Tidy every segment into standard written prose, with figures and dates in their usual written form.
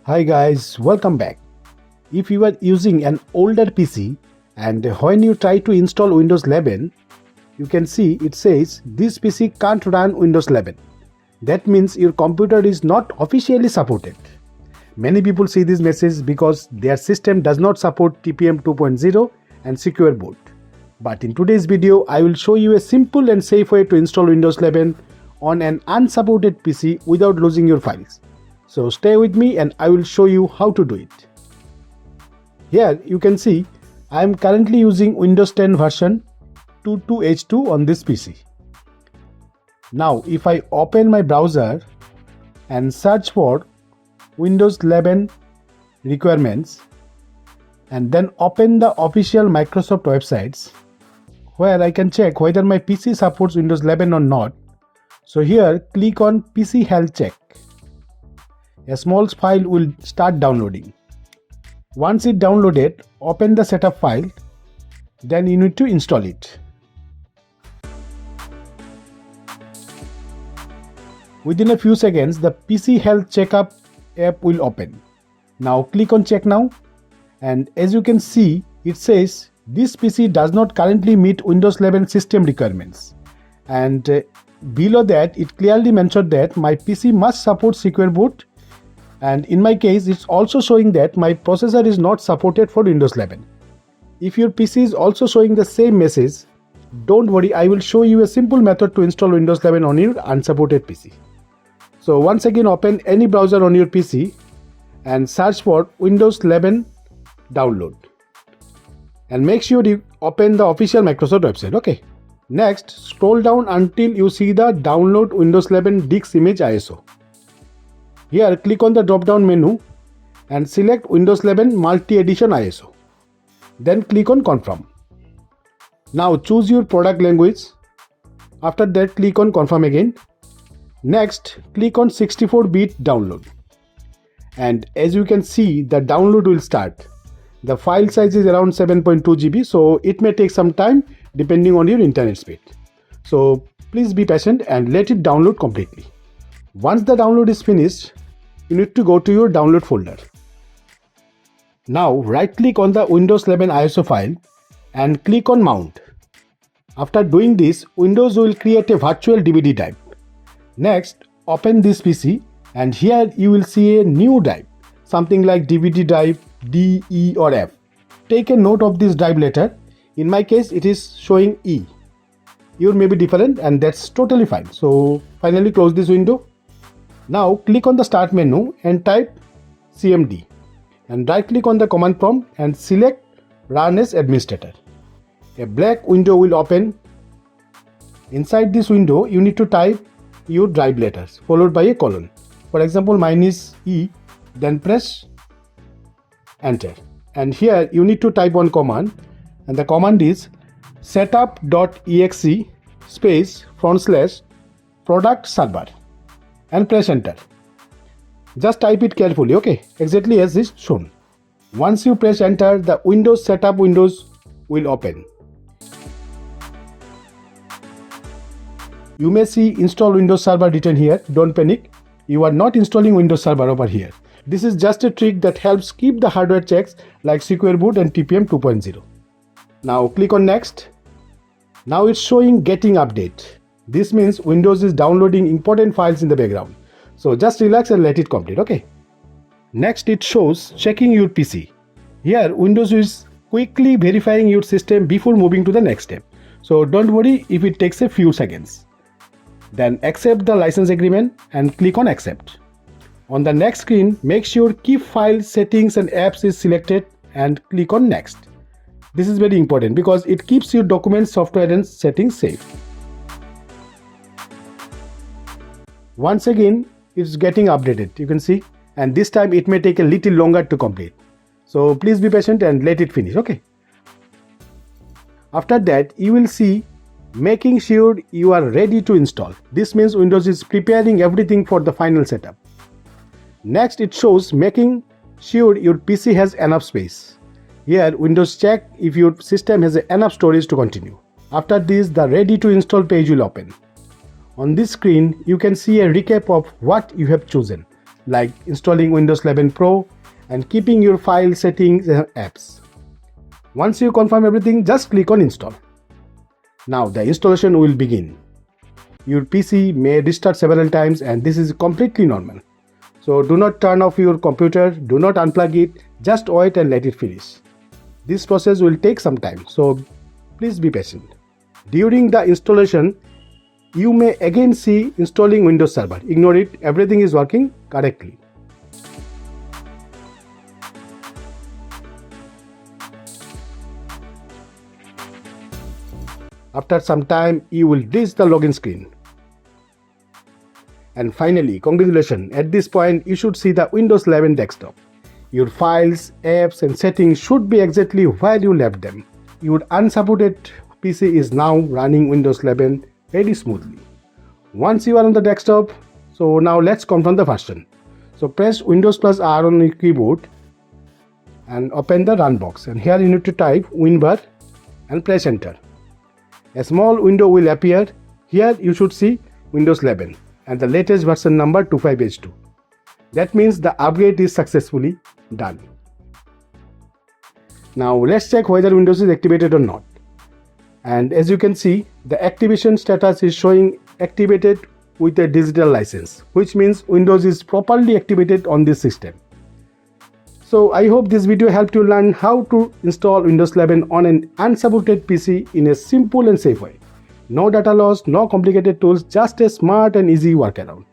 Hi guys, welcome back. If you are using an older PC and when you try to install Windows 11, you can see it says this PC can't run Windows 11. That means your computer is not officially supported. Many people see this message because their system does not support TPM 2.0 and secure boot. But in today's video, I will show you a simple and safe way to install Windows 11 on an unsupported PC without losing your files. So stay with me and I will show you how to do it. Here you can see I am currently using Windows 10 version 22H2 on this PC. Now if I open my browser and search for Windows 11 requirements and then open the official Microsoft websites where I can check whether my PC supports Windows 11 or not. So here click on PC health check. A small file will start downloading. Once it downloaded, open the setup file, then you need to install it. Within a few seconds, the PC Health Checkup app will open. Now click on Check Now, and as you can see, it says this PC does not currently meet Windows 11 system requirements. And below that, it clearly mentioned that my PC must support secure boot. And in my case, it's also showing that my processor is not supported for Windows 11. If your PC is also showing the same message, don't worry, I will show you a simple method to install Windows 11 on your unsupported PC. So once again, open any browser on your PC and search for Windows 11 download. And make sure you open the official Microsoft website, okay? Next, scroll down until you see the Download Windows 11 Disk Image ISO. Here, click on the drop-down menu and select Windows 11 Multi-Edition ISO. Then click on Confirm. Now choose your product language. After that, click on Confirm again. Next, click on 64-bit download. And as you can see, the download will start. The file size is around 7.2 GB, so it may take some time depending on your internet speed. So please be patient and let it download completely. Once the download is finished, you need to go to your download folder. Now right click on the Windows 11 ISO file and click on Mount. After doing this, Windows will create a virtual DVD drive. Next, open this PC and here you will see a new drive, something like DVD drive D, E or F. Take a note of this drive later. In my case, it is showing E. Yours may be different and that's totally fine. So finally close this window. Now click on the Start menu and type CMD and right click on the command prompt and select Run as Administrator. A black window will open. Inside this window, you need to type your drive letters followed by a colon. For example, mine is E, then press Enter. And here you need to type one command, and the command is setup.exe space /product server. And press Enter. Just type it carefully, okay? Exactly as is shown. Once you press Enter, the Windows setup windows will open. You may see Install Windows Server written here. Don't panic. You are not installing Windows Server over here. This is just a trick that helps keep the hardware checks like secure boot and TPM 2.0. Now click on Next. Now it's showing Getting Update. This means Windows is downloading important files in the background. So just relax and let it complete, okay? Next it shows checking your PC. Here Windows is quickly verifying your system before moving to the next step. So don't worry if it takes a few seconds. Then accept the license agreement and click on Accept. On the next screen, make sure Keep File Settings and Apps is selected and click on Next. This is very important because it keeps your documents, software and settings safe. Once again, it's getting updated, you can see, and this time it may take a little longer to complete. So please be patient and let it finish, okay? After that, you will see making sure you are ready to install. This means Windows is preparing everything for the final setup. Next, it shows making sure your PC has enough space. Here, Windows check if your system has enough storage to continue. After this, the ready to install page will open. On this screen, you can see a recap of what you have chosen, like installing Windows 11 Pro and keeping your file settings and apps. Once you confirm everything, just click on install. Now the installation will begin. Your PC may restart several times and this is completely normal. So do not turn off your computer, do not unplug it, just wait and let it finish. This process will take some time, so please be patient. During the installation, you may again see installing Windows Server. Ignore it, everything is working correctly. After some time, you will reach the login screen. And finally, congratulations, at this point you should see the Windows 11 desktop. Your files, apps and settings should be exactly where you left them. Your unsupported PC is now running Windows 11 very smoothly. Once you are on the desktop, so now let's confirm the version. So press Windows plus R on your keyboard and open the run box, and here you need to type WinBar and press enter. A small window will appear. Here you should see Windows 11 and the latest version number 25H2. That means the upgrade is successfully done. Now let's check whether Windows is activated or not. And as you can see, the activation status is showing activated with a digital license, which means Windows is properly activated on this system. So I hope this video helped you learn how to install Windows 11 on an unsupported PC in a simple and safe way. No data loss, no complicated tools, just a smart and easy workaround.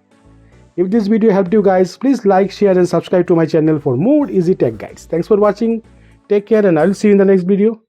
If this video helped you guys, please like, share and subscribe to my channel for more easy tech guides. Thanks for watching. Take care and I will see you in the next video.